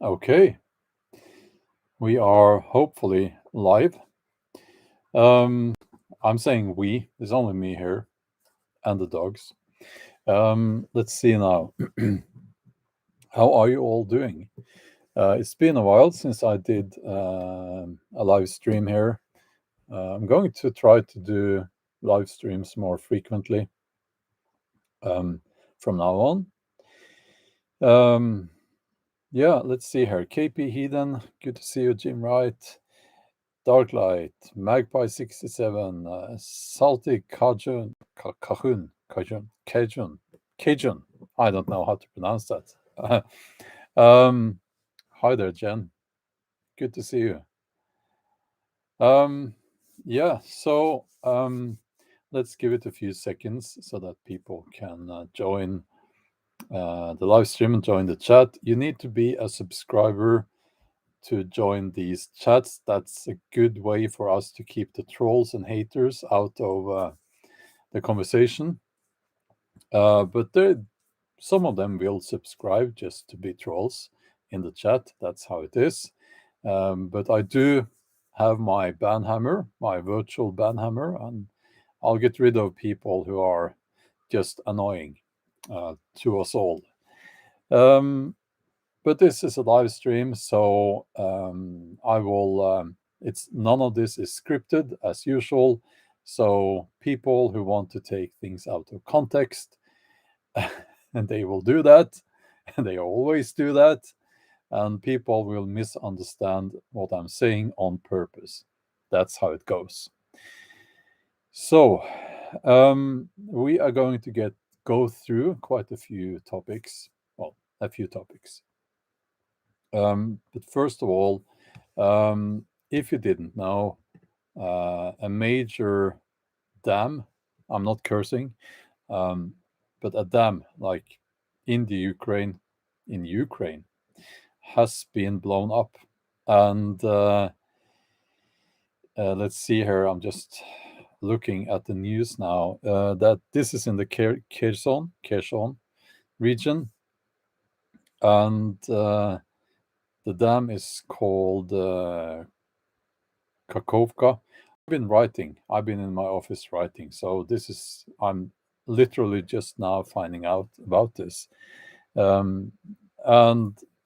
Okay, we are hopefully live. I'm saying we, there's only me here and the dogs. Let's see now. How are you all doing? It's been a while since I did a live stream here. I'm going to try to do live streams more frequently from now on. Yeah, let's see here. KP Heathen, good to see you, Jim Wright. Darklight, Magpie 67, Salty Cajun. I don't know how to pronounce that. Hi there, Jen. Good to see you. Yeah, so let's give it a few seconds so that people can join the live stream and join the chat. You need to be a subscriber to join these chats. That's a good way for us to keep the trolls and haters out of the conversation. But some of them will subscribe just to be trolls in the chat. That's how it is. But I do have my banhammer, my virtual banhammer, and I'll get rid of people who are just annoying to us all. But this is a live stream, so I will. It's none of this is scripted as usual. So people who want to take things out of context, and they will do that, and they always do that, and people will misunderstand what I'm saying on purpose. That's how it goes. So we are going to go through quite a few topics. Well, a few topics. But first of all, if you didn't know, a major dam, I'm not cursing, but a dam like in Ukraine, has been blown up. And let's see here, I'm just looking at the news now, that this is in the Kherson region, and the dam is called Kakovka. I've been in my office writing, so I'm literally just now finding out about this. And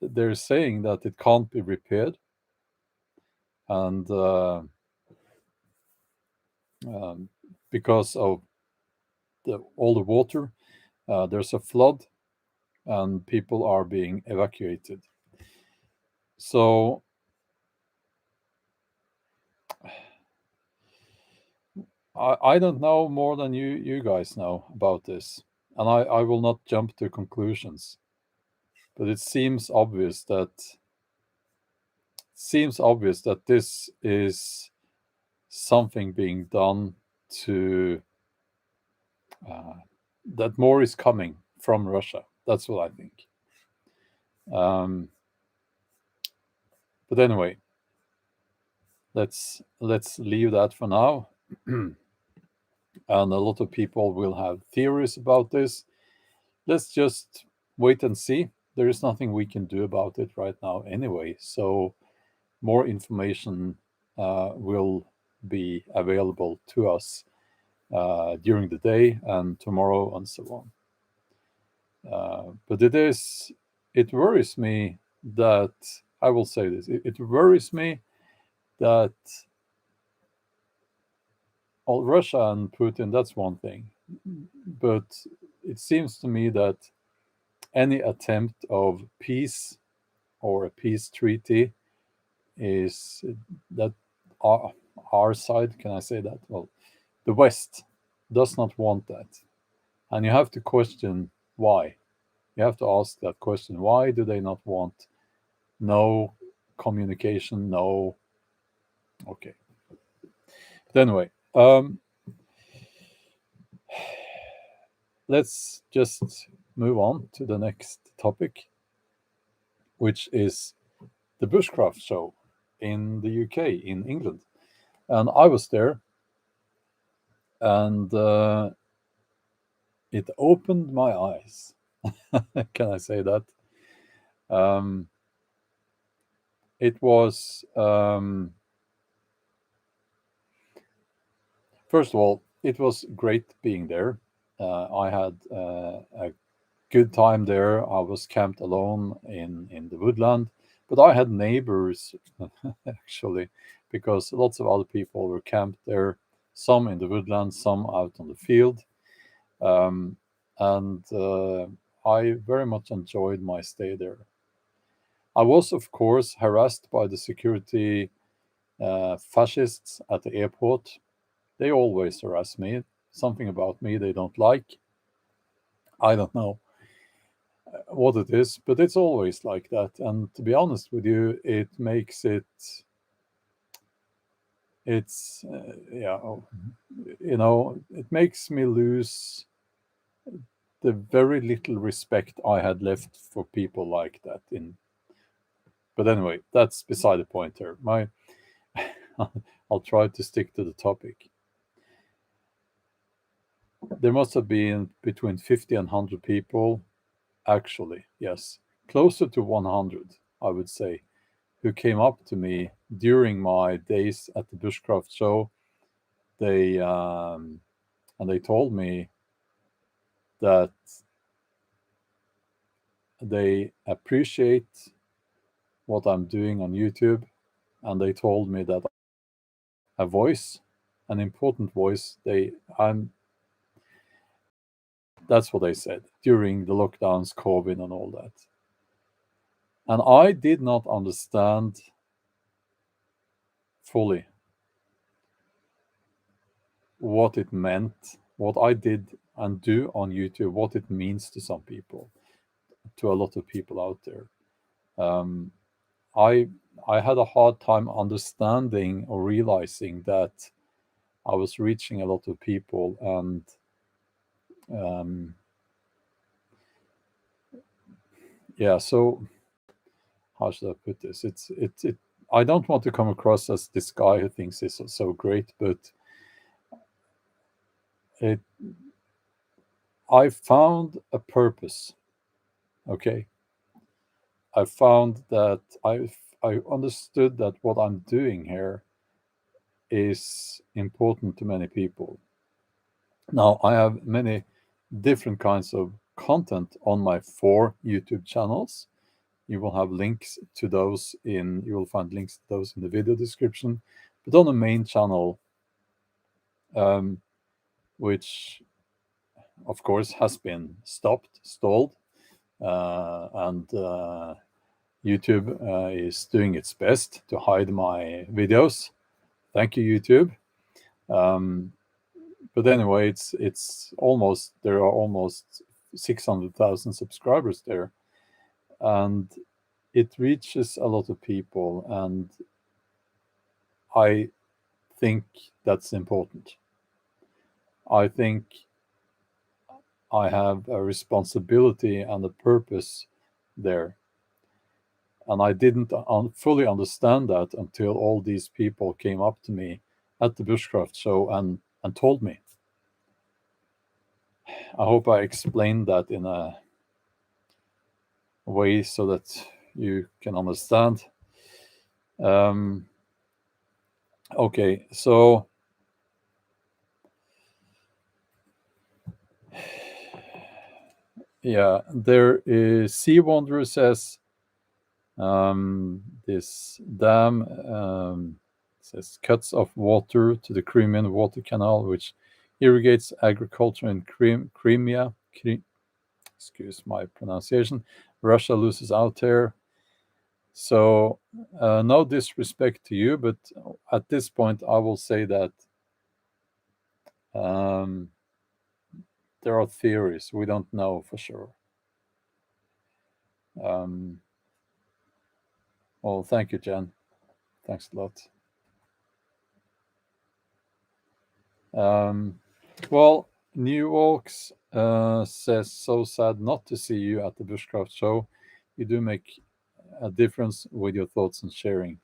they're saying that it can't be repaired, and because of all the water, there's a flood, and people are being evacuated. So I don't know more than you guys know about this, and I will not jump to conclusions, but it seems obvious that this is something being done to that more is coming from Russia. That's what I think. But anyway, let's leave that for now. And a lot of people will have theories about this. Let's just wait and see. There is nothing we can do about it right now anyway. So more information will be available to us during the day and tomorrow and so on. But it worries me that, I will say this, it worries me that Russia and Putin, that's one thing. But it seems to me that any attempt of peace or a peace treaty is that our side, can I say that? Well, the West does not want that. And you have to question why. You have to ask that question. Why do they not want no communication, no... Okay. But anyway, let's just move on to the next topic, which is the Bushcraft show in the UK, in England. And I was there, and it opened my eyes. Can I say that? it was first of all, it was great being there. I had a good time there. I was camped alone in the woodland, but I had neighbors actually, because lots of other people were camped there. Some in the woodland, some out on the field, um, and I very much enjoyed my stay there. I was, of course, harassed by the security fascists at the airport. They always harass me. Something about me they don't like. I don't know what it is, but it's always like that. And to be honest with you, it makes it, it's, yeah, it makes me lose the very little respect I had left for people like that. But anyway, that's beside the point here. I'll try to stick to the topic. There must have been between 50 and 100 people, actually, yes, closer to 100, I would say, who came up to me during my days at the Bushcraft show. They and they told me that they appreciate what I'm doing on YouTube, and they told me that a voice, an important voice. I'm. That's what they said during the lockdowns, COVID, and all that. And I did not understand fully what it meant, what I did and do on YouTube, what it means to some people, to a lot of people out there. Um, I I had a hard time understanding or realizing that I was reaching a lot of people, and um, yeah. So how should I put this? It. I don't want to come across as this guy who thinks he's so great, but it. I found a purpose. Okay, I found that I understood that what I'm doing here is important to many people. Now, I have many different kinds of content on my 4 YouTube channels. You will find links to those in the video description. But on the main channel, um, which of course has been stalled, and YouTube is doing its best to hide my videos. Thank you, YouTube. Um, but anyway, it's almost there are almost 600,000 subscribers there, and it reaches a lot of people, and I think that's important. I think I have a responsibility and a purpose there, and I didn't fully understand that until all these people came up to me at the Bushcraft show and told me. I hope I explained that in a way so that you can understand. Um, okay, so yeah, there is Sea Wanderer says this dam says cuts off water to the Crimean water canal, which irrigates agriculture in Crimea. Excuse my pronunciation. Russia loses out there. So, no disrespect to you, but at this point, I will say that um, there are theories. We don't know for sure. Um, well, thank you, Jen. Thanks a lot. Um, well, New Orcs says, so sad not to see you at the Bushcraft show. You do make a difference with your thoughts and sharing.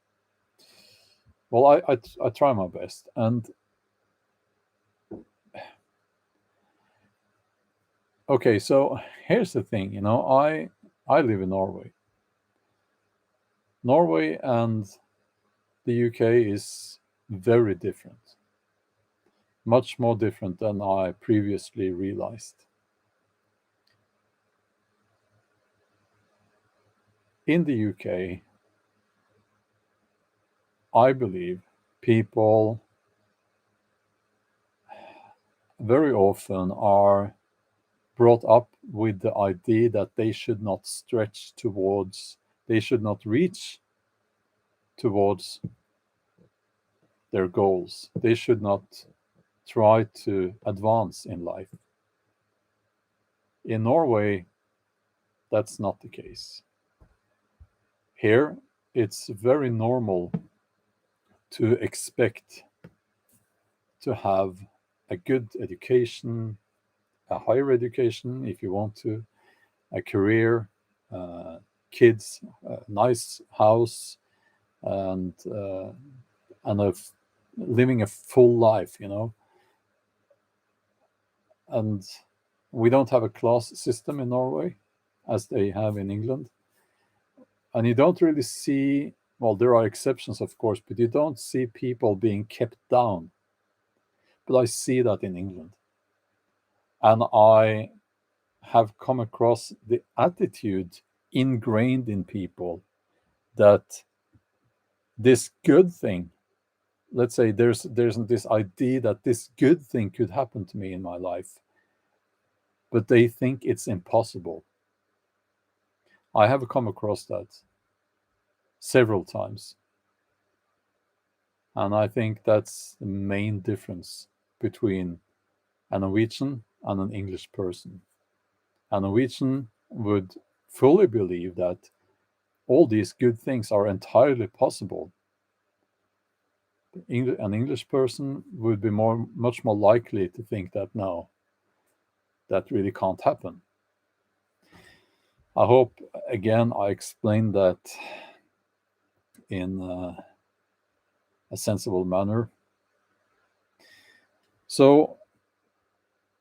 Well, I try my best. And okay, so here's the thing, I live in Norway. Norway and the UK is very different, much more different than I previously realized. In the UK, I believe people very often are brought up with the idea that they should not stretch towards, they should not reach towards their goals. They should not try to advance in life. In Norway, that's not the case. Here, it's very normal to expect to have a good education, a higher education if you want to, a career, kids, a nice house, and living a full life, And we don't have a class system in Norway as they have in England. And you don't really see, well, there are exceptions, of course, but you don't see people being kept down. But I see that in England. And I have come across the attitude ingrained in people that this good thing, let's say there's this idea that this good thing could happen to me in my life, but they think it's impossible. I have come across that several times. And I think that's the main difference between a Norwegian and an English person. A Norwegian would fully believe that all these good things are entirely possible. An English person would be much more likely to think that no, that really can't happen. I hope, again, I explained that in a sensible manner. So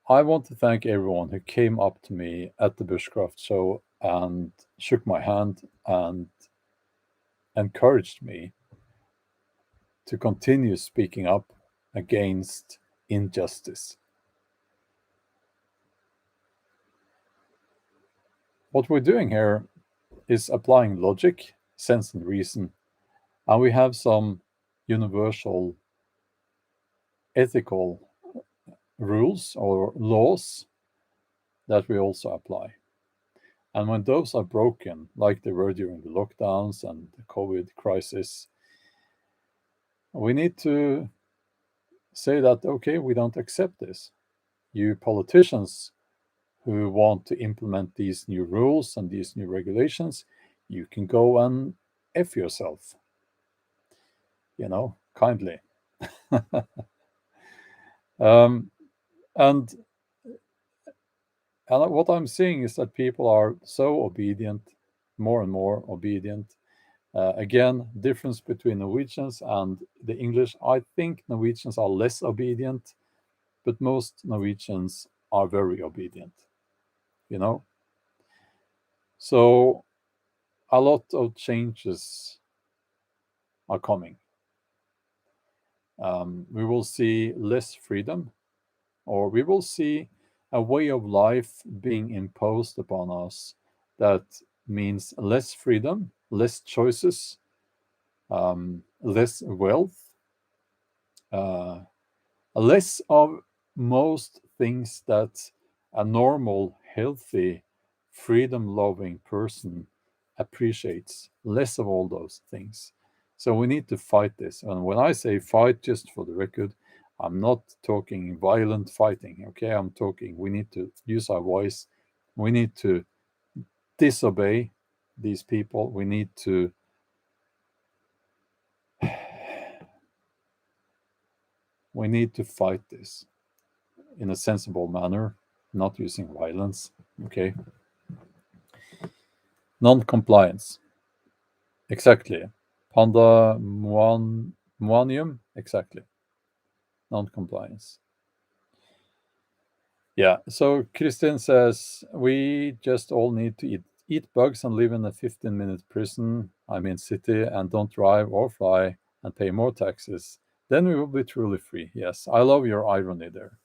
I want to thank everyone who came up to me at the Bushcraft show and shook my hand and encouraged me to continue speaking up against injustice. What we're doing here is applying logic, sense, and reason, and we have some universal ethical rules or laws that we also apply. And when those are broken, like they were during the lockdowns and the COVID crisis, we need to say that, okay, we don't accept this. You politicians who want to implement these new rules and these new regulations, you can go and F yourself, kindly. um, and And what I'm seeing is that people are so obedient, more and more obedient. Again, difference between Norwegians and the English. I think Norwegians are less obedient, but most Norwegians are very obedient, you know? So a lot of changes are coming. We will see less freedom, or we will see a way of life being imposed upon us that means less freedom, less choices, less wealth, uh, less of most things that a normal, healthy, freedom loving person appreciates, less of all those things. So we need to fight this. And when I say fight, just for the record, I'm not talking violent fighting, okay? I'm talking we need to use our voice. We need to disobey these people. We need to fight this in a sensible manner, not using violence, okay? Non-compliance. Exactly. Pandemonium, exactly. Non-compliance. Yeah, so Christian says we just all need to eat Eat bugs and live in a 15-minute prison, city, and don't drive or fly and pay more taxes. Then we will be truly free. Yes, I love your irony there.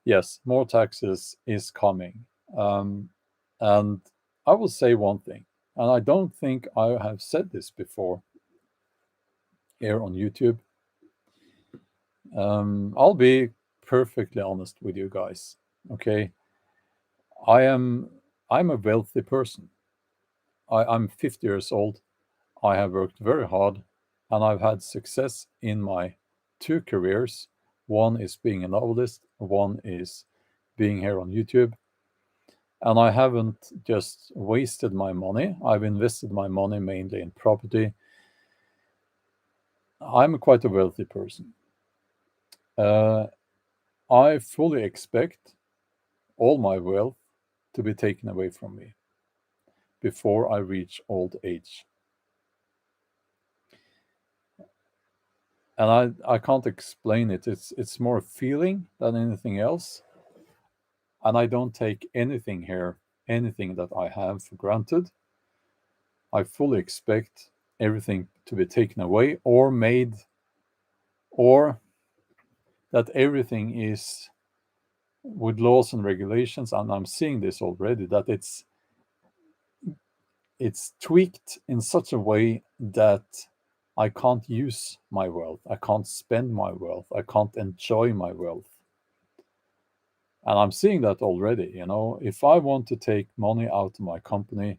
Yes, more taxes is coming. And I will say one thing, and I don't think I have said this before here on YouTube. I'll be perfectly honest with you guys. Okay, I'm a wealthy person. I'm 50 years old. I have worked very hard, and I've had success in my two careers. One is being a novelist, one is being here on YouTube. And I haven't just wasted my money. I've invested my money mainly in property. I'm quite a wealthy person. I fully expect all my wealth to be taken away from me before I reach old age. And I can't explain it. It's more a feeling than anything else. And I don't take anything here, anything that I have for granted. I fully expect everything to be taken away or made, or that everything is with laws and regulations, and I'm seeing this already, that it's tweaked in such a way that I can't use my wealth, I can't spend my wealth, I can't enjoy my wealth. And I'm seeing that already. If I want to take money out of my company,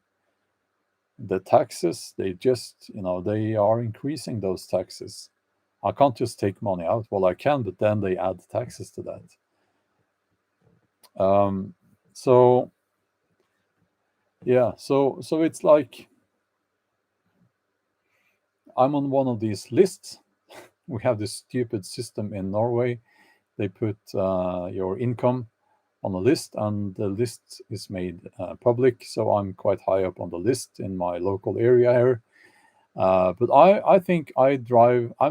the taxes, they are increasing those taxes. I can't just take money out. Well, I can, but then they add taxes to that. So yeah, so it's like I'm on one of these lists. We have this stupid system in Norway. They put your income on a list, and the list is made public. So I'm quite high up on the list in my local area here. But I think I'm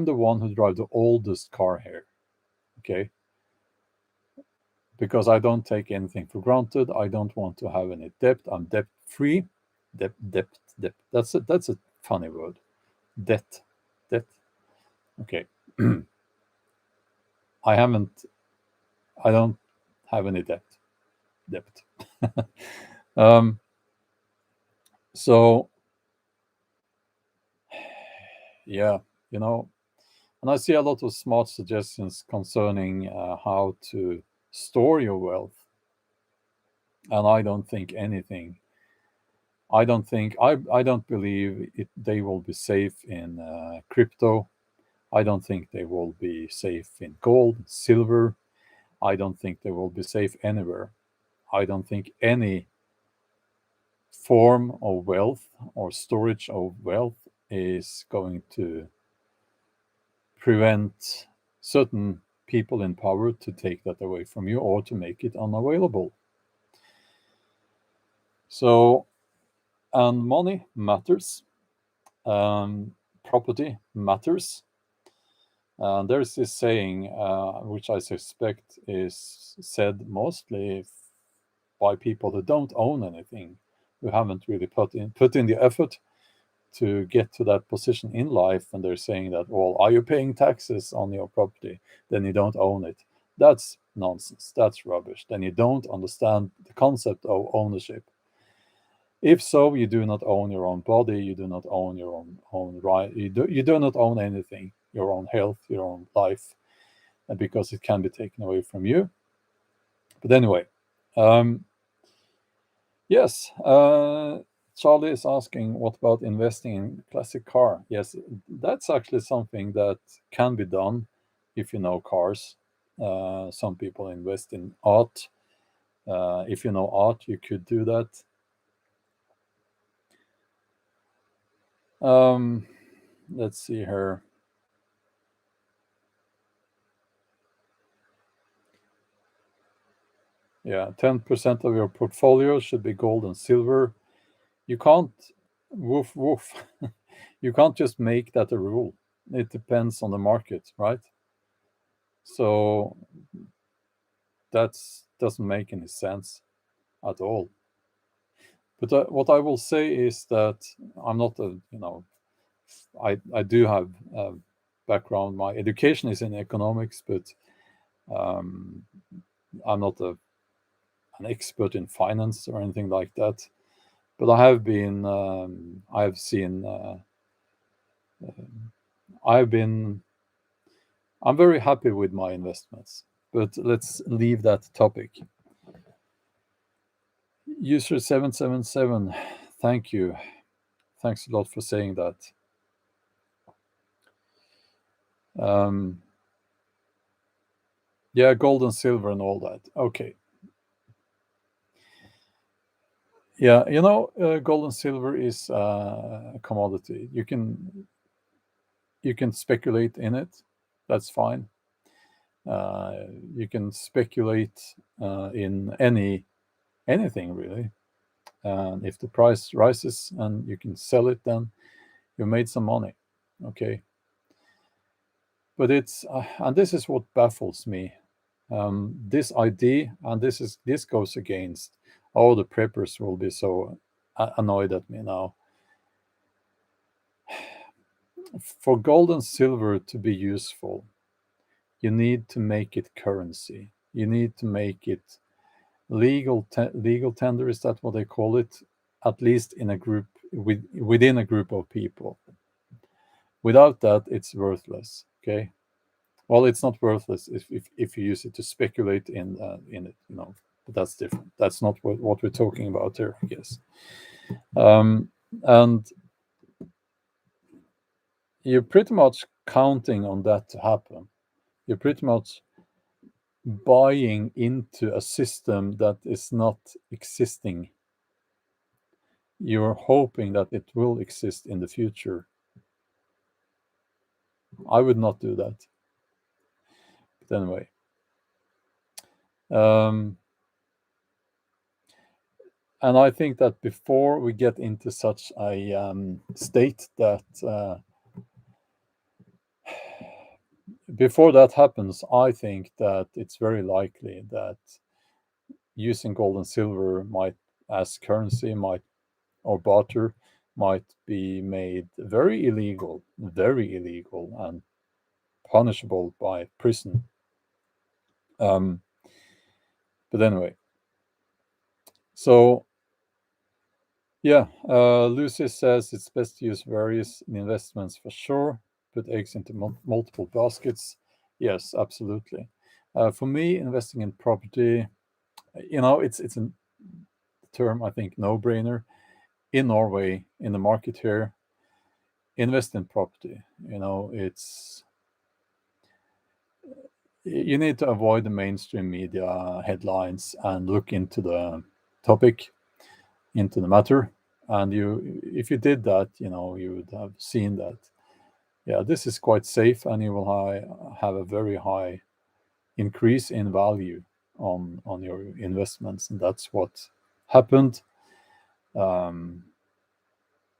the one who drives the oldest car here. Okay. Because I don't take anything for granted. I don't want to have any debt. I'm debt free. Debt. That's a funny word. Debt. Okay. I don't have any debt. um, so yeah, and I see a lot of smart suggestions concerning how to store your wealth. And I don't think anything. I don't believe they will be safe in crypto. I don't think they will be safe in gold, silver. I don't think they will be safe anywhere. I don't think any form of wealth or storage of wealth is going to prevent certain people in power to take that away from you or to make it unavailable. So, and money matters, property matters. There's this saying, which I suspect is said mostly by people who don't own anything, who haven't really put in the effort to get to that position in life, and they're saying that, well, are you paying taxes on your property? Then you don't own it. That's nonsense. That's rubbish. Then you don't understand the concept of ownership. If so, you do not own your own body. You do not own your own right. You do not own anything. Your own health, your own life, because it can be taken away from you. But anyway, yes. Charlie is asking, what about investing in classic car? Yes, that's actually something that can be done if you know cars. Some people invest in art. If you know art, you could do that. Let's see here. Yeah, 10% of your portfolio should be gold and silver. You can't, woof, woof. You can't just make that a rule. It depends on the market, right? So that doesn't make any sense at all. But what I will say is that I'm not a, I do have a background. My education is in economics, but um, I'm not an expert in finance or anything like that. But I have been, I've seen, I've been, I'm very happy with my investments. But let's leave that topic. User 777, thank you. Thanks a lot for saying that. Um, yeah, gold and silver and all that. Okay. Yeah, gold and silver is a commodity. You can speculate in it. That's fine. You can speculate in anything really. And if the price rises and you can sell it, then you made some money. Okay. But it's and this is what baffles me. This idea, and this goes against. Oh, the preppers will be so annoyed at me now. For gold and silver to be useful, you need to make it currency. You need to make it legal tender. Is that what they call it? At least in a group within a group of people. Without that, it's worthless. Okay. Well, it's not worthless if you use it to speculate in it. But that's different. That's not what we're talking about here, I guess. And you're pretty much counting on that to happen. You're pretty much buying into a system that is not existing. You're hoping that it will exist in the future. I would not do that. But anyway. And I think that before we get into such a state that before that happens, I think that it's very likely that using gold and silver as currency or barter might be made very illegal, and punishable by prison. But anyway, so yeah, Lucy says it's best to use various investments for sure. Put eggs into multiple baskets. Yes, absolutely. For me, investing in property, it's a term I think no-brainer. In Norway, in the market here, invest in property. It's you need to avoid the mainstream media headlines and look into the topic, into the matter. And if you did that, you would have seen that, yeah, this is quite safe, and you will have a very high increase in value on your investments, and that's what happened.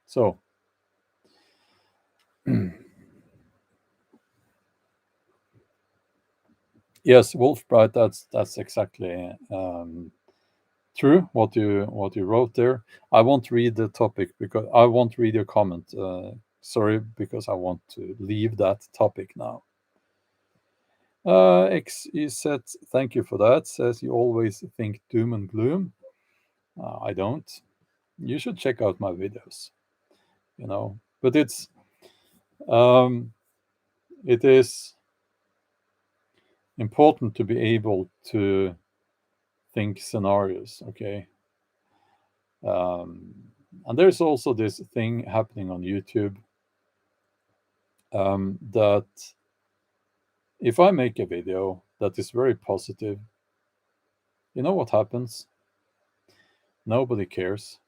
So yes, Wolfbright, that's exactly true what you wrote there. I won't read the topic because I won't read your comment. Sorry, because I want to leave that topic now. X said, thank you for that. Says you always think doom and gloom. I don't. You should check out my videos. But it is important to be able to think scenarios. Okay. And there's also this thing happening on YouTube that if I make a video that is very positive, you know what happens? Nobody cares.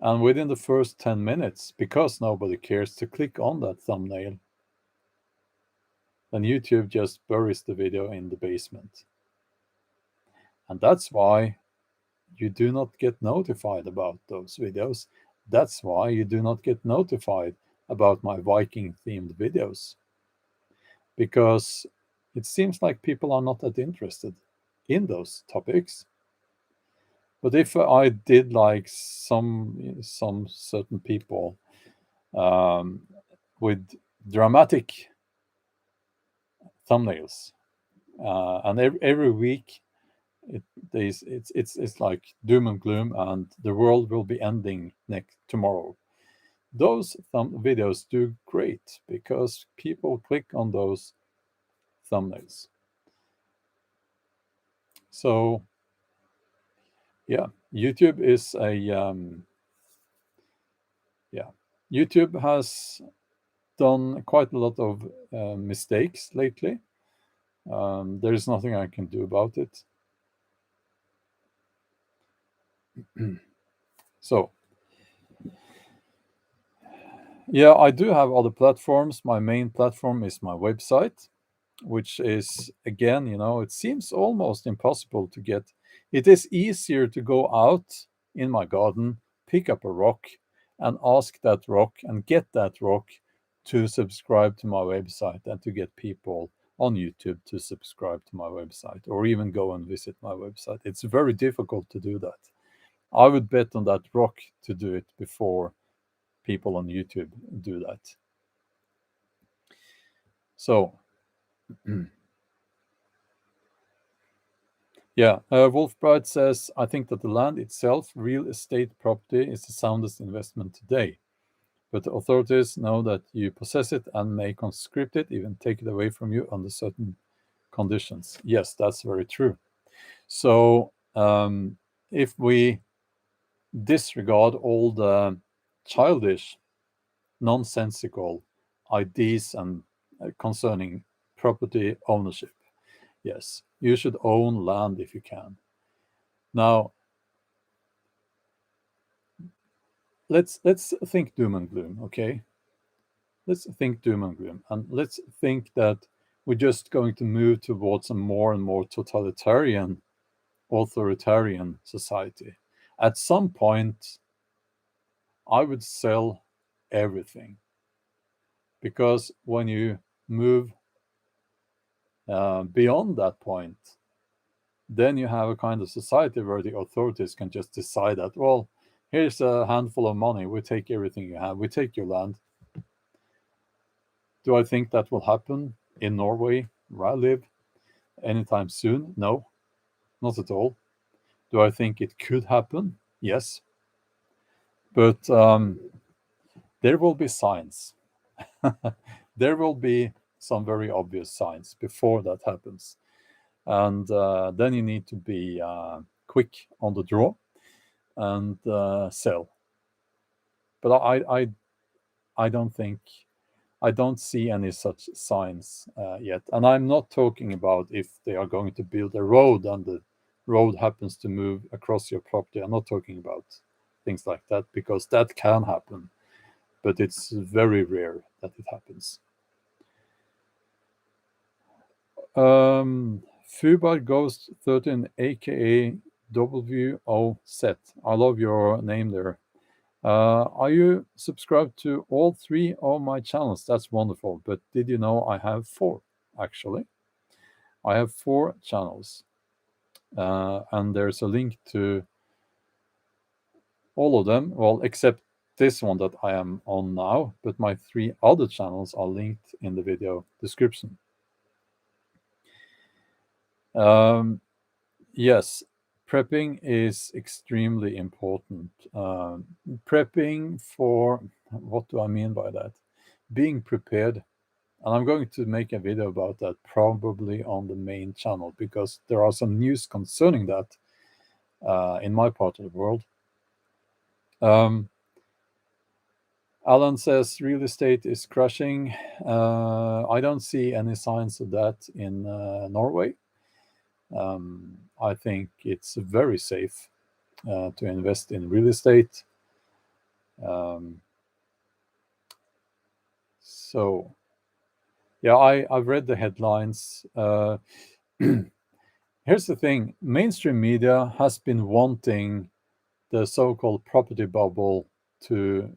And within the first 10 minutes, because nobody cares to click on that thumbnail, then YouTube just buries the video in the basement. And that's why you do not get notified about those videos. That's why you do not get notified about my Viking themed videos. Because it seems like people are not that interested in those topics. But if I did like some certain people with dramatic thumbnails, and every week it's like doom and gloom, and the world will be ending next tomorrow. Those videos do great because people click on those thumbnails. So yeah, YouTube is a YouTube has done quite a lot of mistakes lately. There is nothing I can do about it. So yeah, I do have other platforms. My main platform is my website, which is, again, it seems almost impossible to get. It is easier to go out in my garden, pick up a rock, and ask that rock and get that rock to subscribe to my website than to get people on YouTube to subscribe to my website or even go and visit my website. It's very difficult to do that. I would bet on that rock to do it before people on YouTube do that. So yeah, Wolfbright says, I think that the land itself, real estate property, is the soundest investment today. But the authorities know that you possess it and may conscript it, even take it away from you under certain conditions. Yes, that's very true. So if we disregard all the childish, nonsensical ideas and concerning property ownership, yes, you should own land if you can. Now, let's think doom and gloom, okay? Let's think doom and gloom, and let's think that we're just going to move towards a more and more totalitarian, authoritarian society. At some point, I would sell everything, because when you move beyond that point, then you have a kind of society where the authorities can just decide that, well, here's a handful of money, we take everything you have, we take your land. Do I think that will happen in Norway, where I live, anytime soon? No, not at all. Do I think it could happen? Yes. But there will be signs. There will be some very obvious signs before that happens. And then you need to be quick on the draw and sell. But I don't think, I don't see any such signs yet. And I'm not talking about if they are going to build a road and the road happens to move across your property. I'm not talking about things like that, because that can happen, but it's very rare that it happens. Fubar Ghost 13, aka WOZ. I love your name there. Are you subscribed to all three of my channels? That's wonderful. But did you know I have four, actually? I have four channels. And there's a link to all of them. Well, except this one that I am on now. But my three other channels are linked in the video description. Yes, prepping is extremely important. Prepping for, what do I mean by that? Being prepared. And I'm going to make a video about that probably on the main channel, because there are some news concerning that in my part of the world. Alan says real estate is crashing. I don't see any signs of that in Norway. I think it's very safe to invest in real estate. So, yeah, I've read the headlines. Here's the thing: mainstream media has been wanting the so-called property bubble to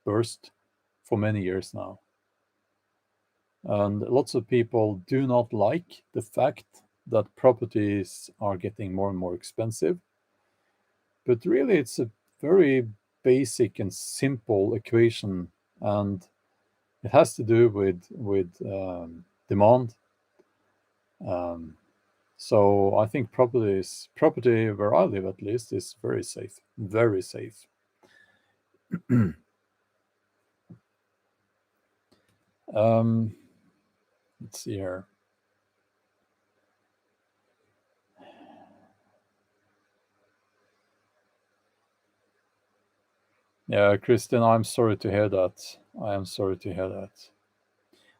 burst for many years now. And lots of people do not like the fact that properties are getting more and more expensive. But really, it's a very basic and simple equation, and it has to do with demand. Um, so I think property where I live at least is very safe, very safe. um, let's see here. Yeah, Christian, I'm sorry to hear that. I am sorry to hear that.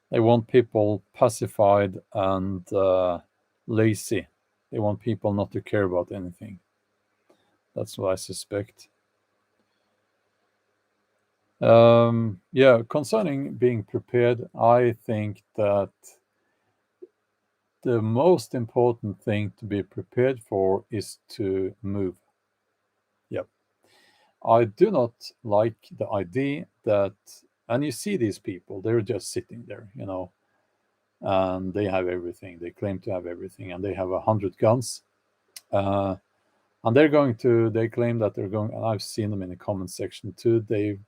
They want people pacified and lazy. They want people not to care about anything. That's what I suspect. Yeah, concerning being prepared, I think that the most important thing to be prepared for is to move. Yep. I do not like the idea that, and you see these people, they're just sitting there, and they have everything. They claim to have everything, and they have 100 guns. Uh, and they claim that they're going, and I've seen them in the comment section too. They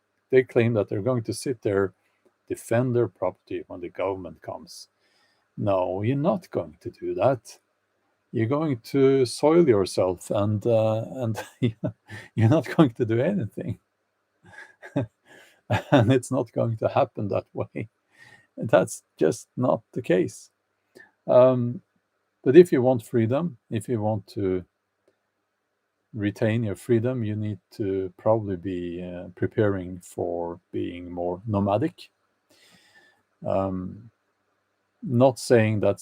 claim that they're going to sit there, defend their property when the government comes. No, you're not going to do that. You're going to soil yourself, and you're not going to do anything, and it's not going to happen that way. That's just not the case. Um, but if you want freedom, if you want to retain your freedom, you need to probably be preparing for being more nomadic. Um, not saying that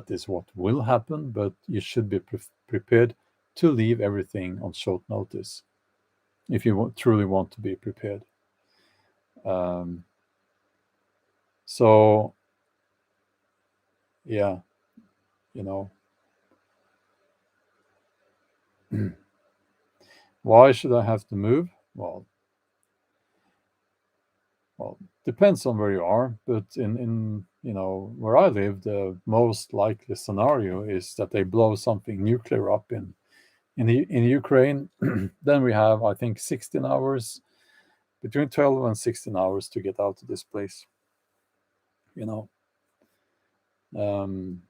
is what will happen, but you should be prepared to leave everything on short notice if you truly want to be prepared. Um, so yeah, you know, why should I have to move? Well, depends on where you are, but in where I live, the most likely scenario is that they blow something nuclear up in Ukraine. Then we have, I think, 16 hours, between 12 and 16 hours to get out of this place. You know, um,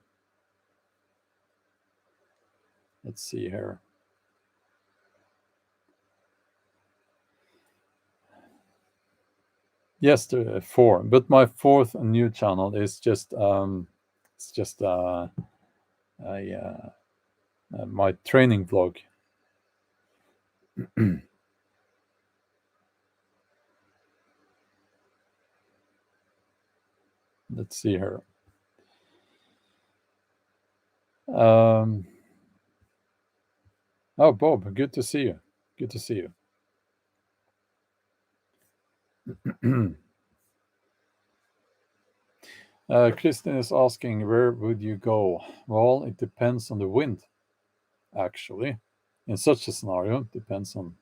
let's see here. Yes, there are four, but my fourth new channel is just it's just a my training vlog. Let's see here. Um, oh, Bob, good to see you. Good to see you. Kristen is asking, where would you go? Well, it depends on the wind, actually. In such a scenario, it depends on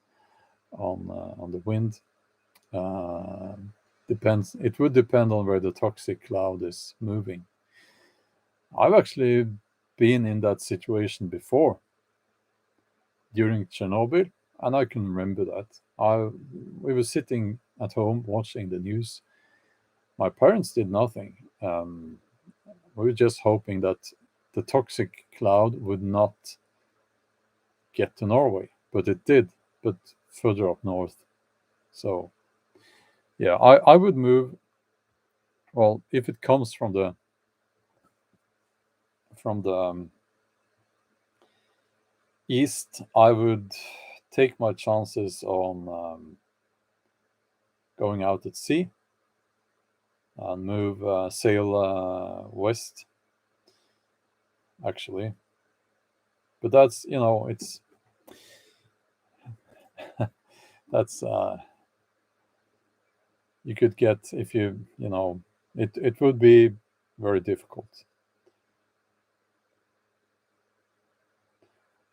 the wind. Uh, depends. It would depend on where the toxic cloud is moving. I've actually been in that situation before during Chernobyl, and I can remember that. We were sitting at home watching the news. My parents did nothing. We were just hoping that the toxic cloud would not get to Norway, but it did, but further up north. So yeah, I would move. Well, if it comes from the east, I would take my chances on going out at sea and move sail west. Actually, but that's it's that's you could get if it would be very difficult.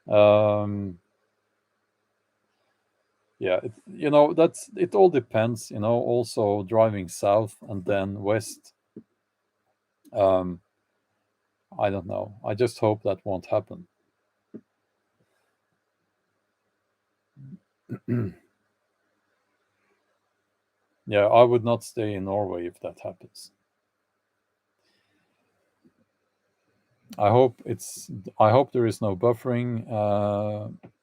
Um, yeah, it all depends. Also driving south and then west. Um, I don't know. I just hope that won't happen. Yeah, I would not stay in Norway if that happens. I hope it's. I hope there is no buffering.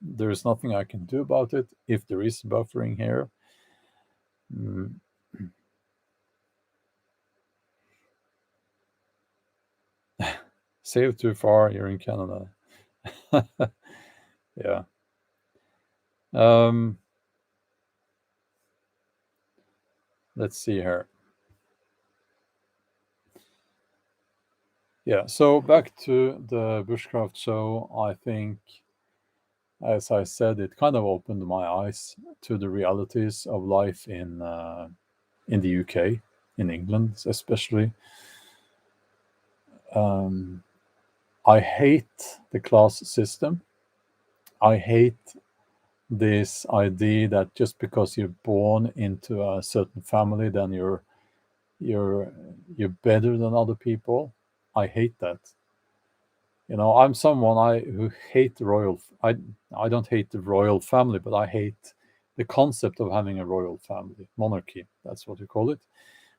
There is nothing I can do about it if there is buffering here. Mm. Sail too far. You're in Canada. Yeah. Um, let's see here. Yeah. So back to the bushcraft show. I think, as I said, it kind of opened my eyes to the realities of life in the UK, in England especially. Um, I hate the class system. I hate this idea that just because you're born into a certain family, then you're you're better than other people. I hate that. I'm someone who hate the royal. I don't hate the royal family, but I hate the concept of having a royal family, monarchy. That's what you call it,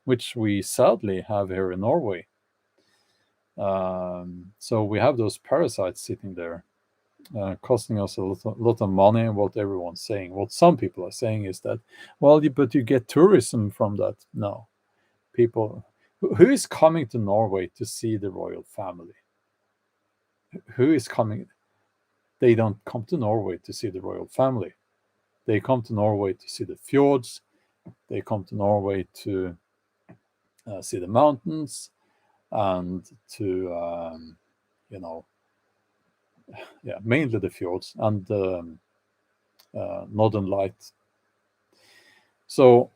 which we sadly have here in Norway. So we have those parasites sitting there, costing us a lot of money. And what everyone's saying, what some people are saying, is that, well, but you get tourism from that. No, people who is coming to Norway to see the royal family? Who is coming? They don't come to Norway to see the royal family. They come to Norway to see the fjords. They come to Norway to see the mountains and to, you know, yeah, mainly the fjords and the northern lights. So,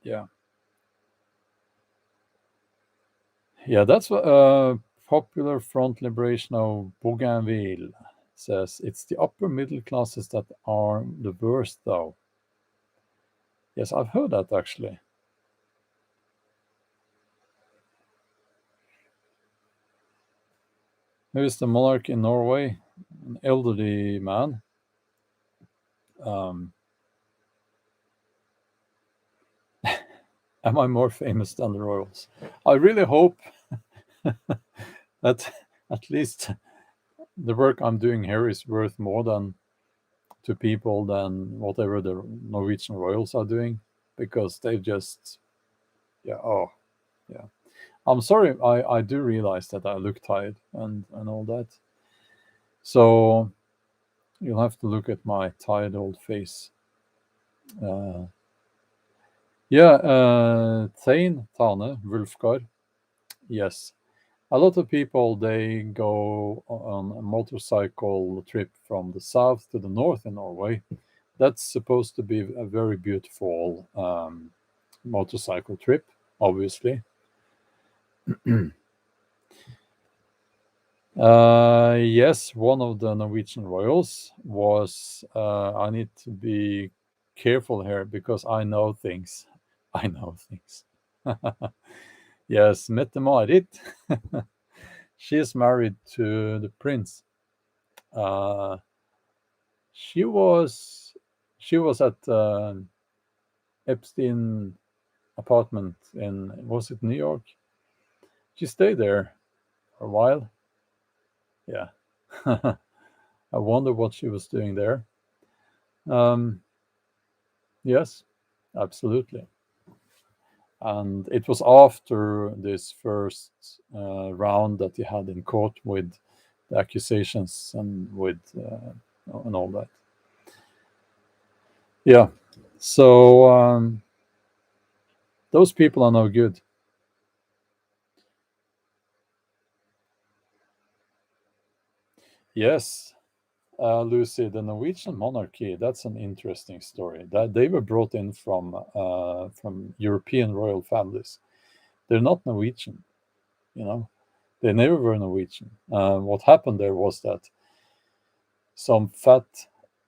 yeah, yeah, that's what Popular Front Liberation of Bougainville says. It's the upper middle classes that are the worst, though. Yes, I've heard that actually. Who is the monarch in Norway? An elderly man. Um, am I more famous than the royals? I really hope that at least the work I'm doing here is worth more than to people than whatever the Norwegian royals are doing, because they just, yeah, oh, yeah. I'm sorry, I do realize that I look tired and all that. So you'll have to look at my tired old face. Uh, yeah, Thane, Tane, Wulfgar. Yes. A lot of people, they go on a motorcycle trip from the south to the north in Norway. That's supposed to be a very beautiful motorcycle trip, obviously. Yes, one of the Norwegian royals was. I need to be careful here because I know things. I know things. Yes, Mette-Marit. She is married to the prince. Uh, she was she was at Epstein apartment in, was it New York? She stayed there for a while. Yeah. I wonder what she was doing there. Um, yes, absolutely. And it was after this first round that he had in court with the accusations and with and all that. Yeah. So those people are no good. Yes, Lucy, the Norwegian monarchy, that's an interesting story. That they were brought in from European royal families. They're not Norwegian, you know. They never were Norwegian. What happened there was that some fat,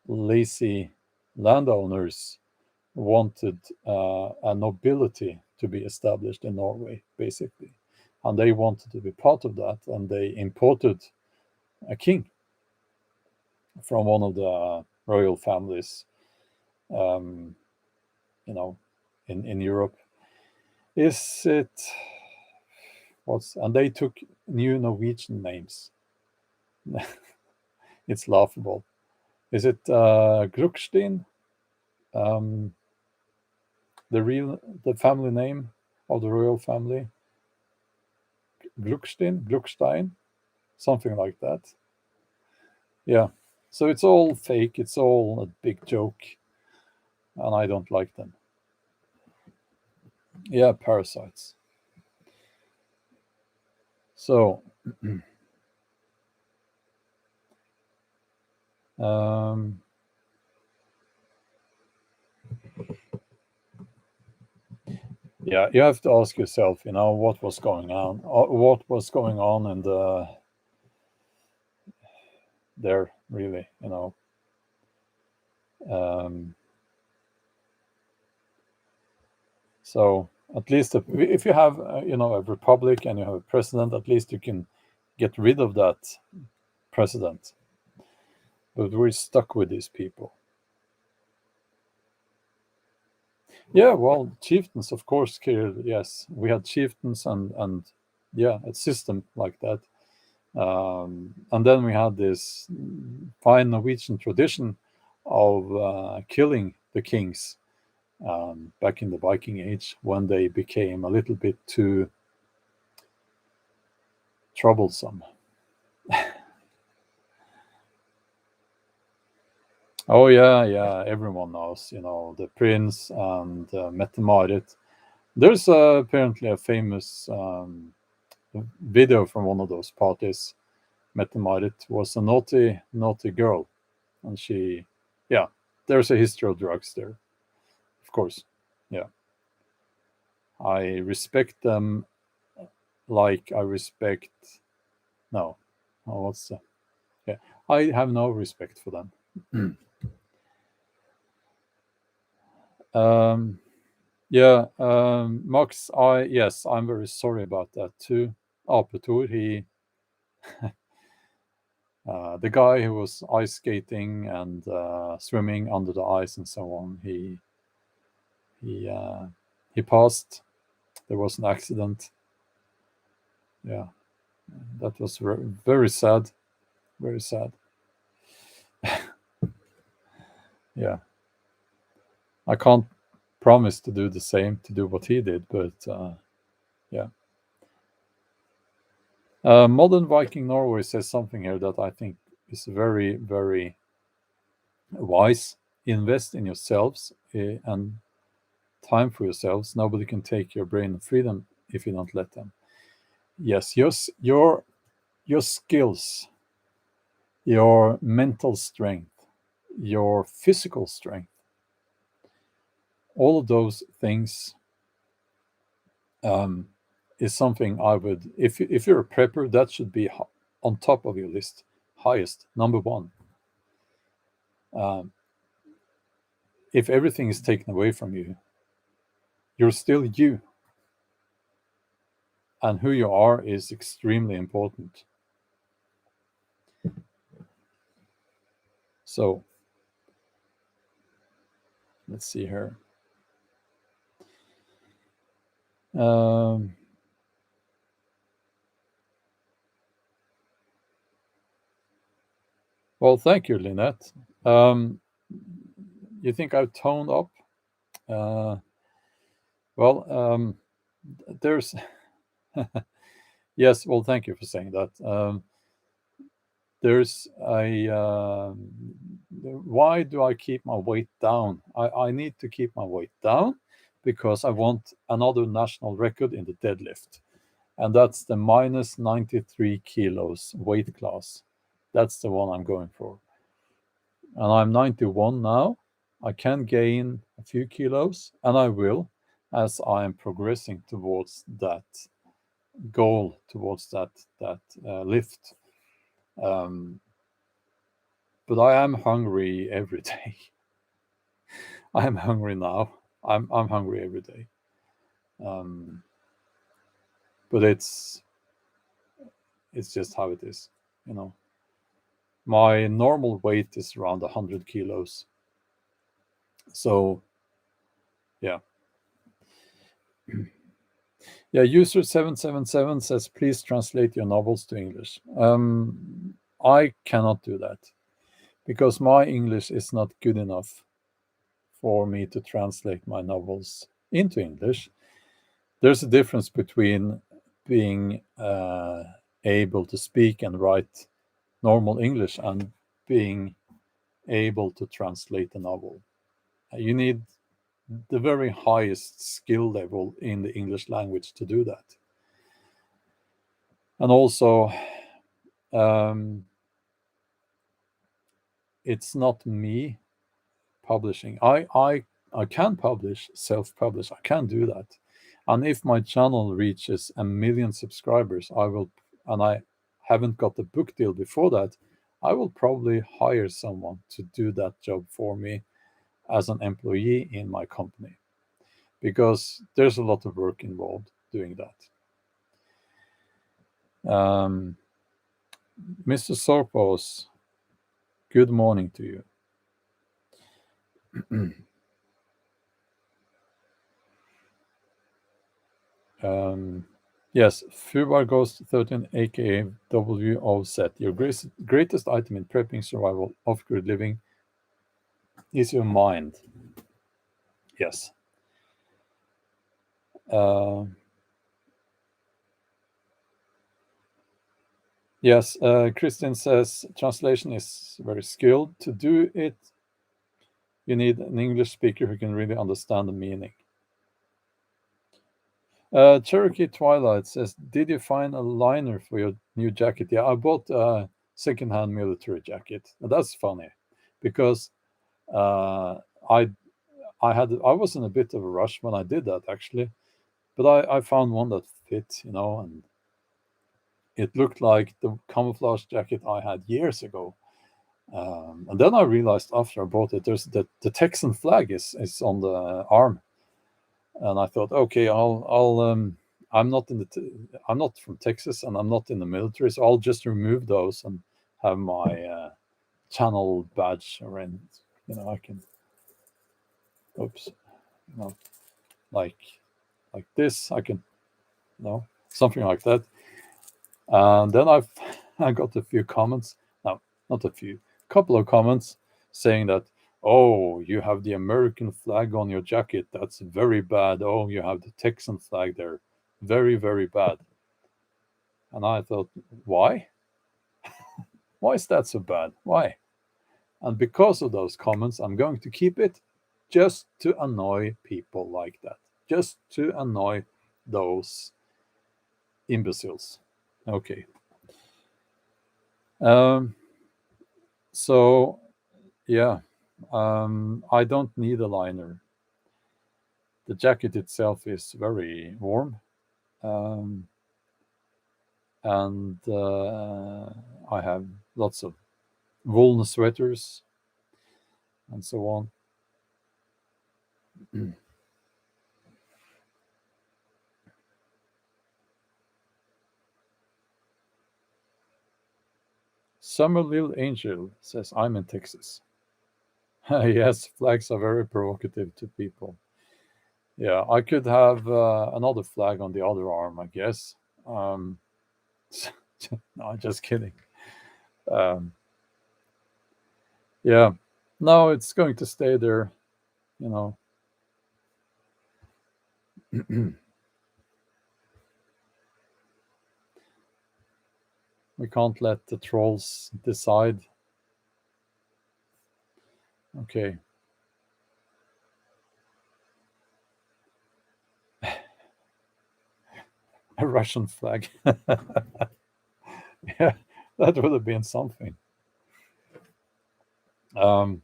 lazy landowners wanted a nobility to be established in Norway, basically. And they wanted to be part of that, and they imported a king from one of the royal families, um, in Europe. Is it and they took new Norwegian names. It's laughable. Is it Gluckstein? Um, the family name of the royal family? Gluckstein, something like that. Yeah. So it's all fake. It's all a big joke, and I don't like them. Yeah, parasites. So, um, yeah, you have to ask yourself, what was going on? What was going on in there, really? Um, so at least if you have, a republic and you have a president, at least you can get rid of that president. But we're stuck with these people. Yeah, well, chieftains, of course, killed. Yes, we had chieftains and yeah, a system like that. And then we had this fine Norwegian tradition of killing the kings back in the Viking Age when they became a little bit too troublesome. Oh yeah, yeah, everyone knows, the prince and Mette-Marit. There's apparently a famous video from one of those parties. Mette-Marit was a naughty, naughty girl, and yeah, there's a history of drugs there, of course. Yeah, I respect them like I respect. No, what's the? Yeah, I have no respect for them. um, yeah, Max. Yes, I'm very sorry about that too. Apetor, the guy who was ice skating and swimming under the ice and so on, he uh, he passed. There was an accident. Yeah, that was very sad. Very sad. Yeah, I can't promise to do the same, to do what he did, but yeah. Modern Viking Norway says something here that I think is very, very wise. Invest in yourselves and time for yourselves. Nobody can take your brain and freedom if you don't let them. Yes, your skills, your mental strength, your physical strength, all of those things um, is something I would, if you're a prepper, that should be on top of your list, highest, number one. Um, if everything is taken away from you, you're still you, and who you are is extremely important. So let's see here. Um, well, thank you, Lynette. You think I've toned up? Uh, well, there's yes. Well, thank you for saying that. There's a why do I keep my weight down? I need to keep my weight down because I want another national record in the deadlift, and that's the minus 93 kilos weight class. That's the one I'm going for, and I'm 91 now. I can gain a few kilos, and I will, as I am progressing towards that goal, towards that lift. Um, but I am hungry every day. I am hungry now. I'm hungry every day. Um, but it's just how it is, you know. My normal weight is around 100 kilos. So, yeah. Yeah, user 777 says, please translate your novels to English. I cannot do that because my English is not good enough for me to translate my novels into English. There's a difference between being able to speak and write normal English and being able to translate a novel. You need the very highest skill level in the English language to do that. And also, um, it's not me publishing. I can publish, self-publish. I can do that. And if my channel reaches 1 million subscribers, I will, and I haven't got the book deal before that, I will probably hire someone to do that job for me as an employee in my company, because there's a lot of work involved doing that. Mr. Sorpos, good morning to you. Yes, Fubar Ghost 13, aka WOZ. Your greatest item in prepping survival off grid living is your mind. Yes. Yes, Christian says translation is very skilled. To do it, you need an English speaker who can really understand the meaning. Cherokee Twilight says, did you find a liner for your new jacket? Yeah, I bought a secondhand military jacket. That's funny because I was in a bit of a rush when I did that actually, but I found one that fit, and it looked like the camouflage jacket I had years ago. And then I realized after I bought it, there's the Texan flag is on the arm, and I thought, okay, I'm not I'm not from Texas, and I'm not in the military, so I'll just remove those and have my channel badge around. I can, oops, like this. I can, something like that. And then I got a few comments. No, not a few, couple of comments saying that, oh, you have the American flag on your jacket. That's very bad. Oh, you have the Texan flag there. Very, very bad. And I thought, why? Why is that so bad? Why? And because of those comments, I'm going to keep it just to annoy people like that. Just to annoy those imbeciles. Okay. So, yeah, I don't need a liner. The jacket itself is very warm, um, and I have lots of woolen sweaters and so on. Summer Little Angel says, I'm in Texas. Yes, flags are very provocative to people. Yeah, I could have another flag on the other arm, I guess. No, I'm just kidding. Um, yeah, no, it's going to stay there, you know. We can't let the trolls decide. Okay. A Russian flag. Yeah, that would have been something. No,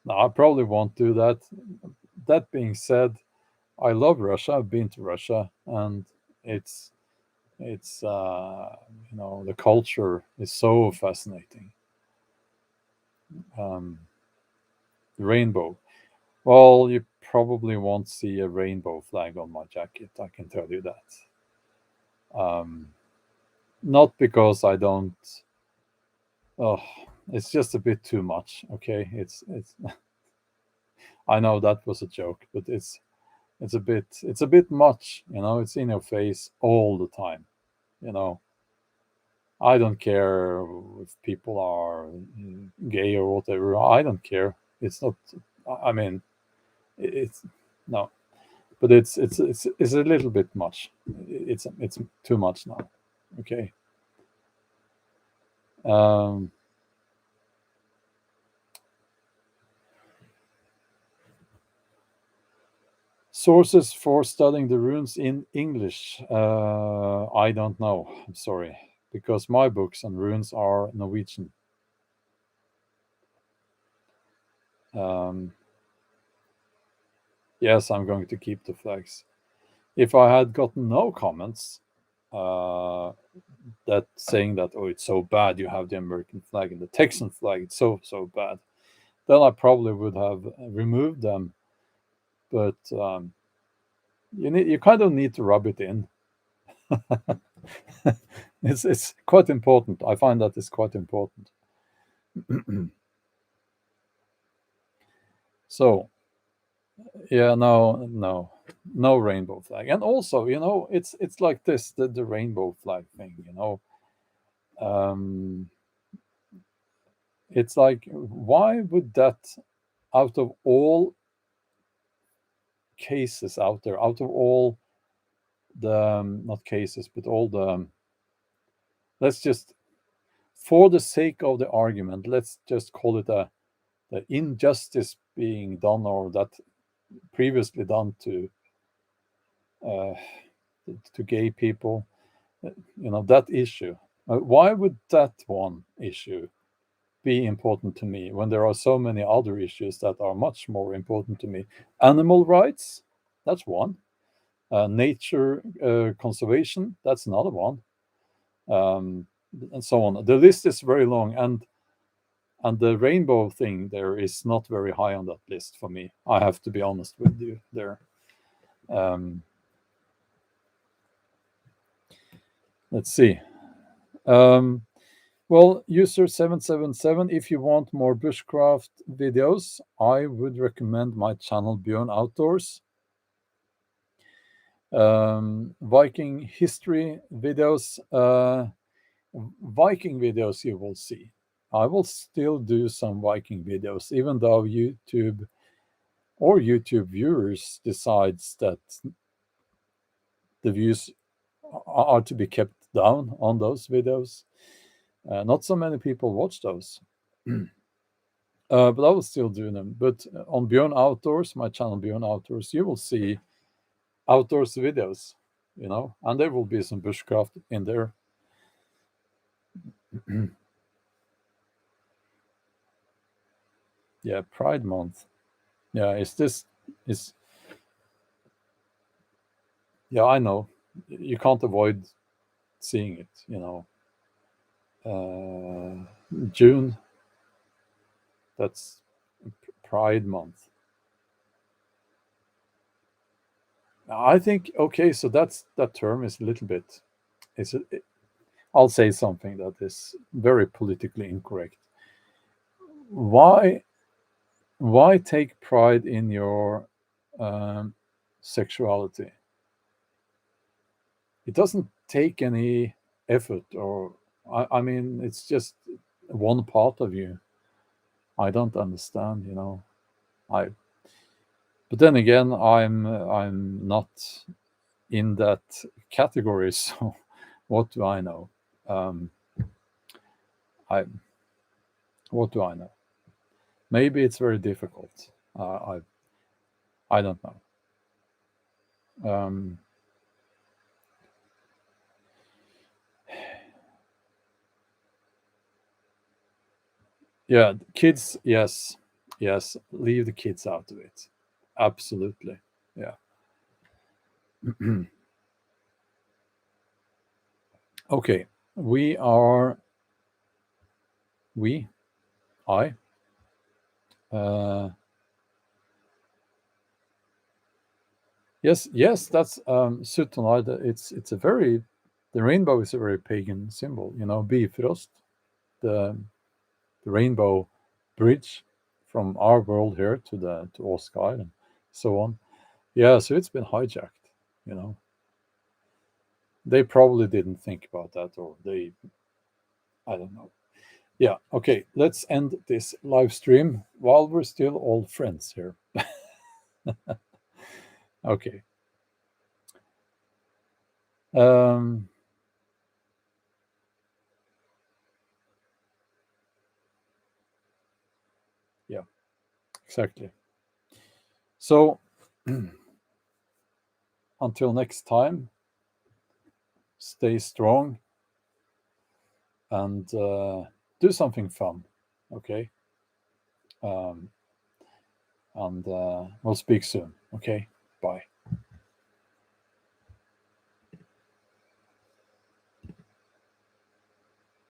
I probably won't do that. That being said, I love Russia. I've been to Russia, and it's the culture is so fascinating. Um, the rainbow. Well, you probably won't see a rainbow flag on my jacket. I can tell you that. Not because I don't Oh, it's just a bit too much. Okay, it's. I know that was a joke, but it's a bit much. It's in your face all the time. You know, I don't care if people are gay or whatever. I don't care. It's not. I mean, it's no, but it's a little bit much. It's too much now. Okay. Um, Sources for studying the runes in English. I don't know. I'm sorry, because my books on runes are Norwegian. Um, yes, I'm going to keep the flags. If I had gotten no comments, that saying that, oh, it's so bad you have the American flag and the Texan flag, it's so bad, then I probably would have removed them. But you kind of need to rub it in. It's quite important. I find that it's quite important. So yeah, no rainbow flag. And also, it's like this, the rainbow flag thing. Um, it's like, why would that, out of all cases out there, out of all the not cases, but all the, let's just, for the sake of the argument, let's just call it the injustice being done, or that previously done uh, to gay people, that issue. Why would that one issue be important to me when there are so many other issues that are much more important to me? Animal rights, that's one. Nature conservation, that's another one. Um, and so on. The list is very long, and the rainbow thing there is not very high on that list for me. I have to be honest with you there. Um, let's see. Um, well, user 777, if you want more bushcraft videos, I would recommend my channel Bjorn Outdoors. Viking history videos, Viking videos you will see. I will still do some Viking videos, even though YouTube viewers decides that the views are to be kept down on those videos. Not so many people watch those. But I will still do them. But on Bjorn Outdoors, my channel Bjorn Outdoors, you will see outdoors videos, and there will be some bushcraft in there. Yeah, Pride Month. Yeah, is yeah, I know. You can't avoid seeing it. June, that's Pride Month. I think, okay, so that term is a little bit. It's a, I'll say something that is very politically incorrect. Why take pride in your um, sexuality? It doesn't take any effort, or I mean, it's just one part of you. I don't understand. I But then again, I'm not in that category, so what do I know? Um, I what do I know? Maybe it's very difficult. I don't know. Um, yeah, kids. Yes, yes. Leave the kids out of it. Absolutely. Yeah. Okay. We are. We. I. Uh, yes. Yes. That's Suttonide. It's a very. The rainbow is a very pagan symbol. Bifrost. The the rainbow bridge from our world here to Oscar and so on. Yeah, so it's been hijacked, you know. They probably didn't think about that, or I don't know. Yeah, okay, let's end this live stream while we're still all friends here. Okay. Um, yeah, exactly. So until next time, stay strong and do something fun. Okay. Um, and we'll speak soon. Okay. Bye.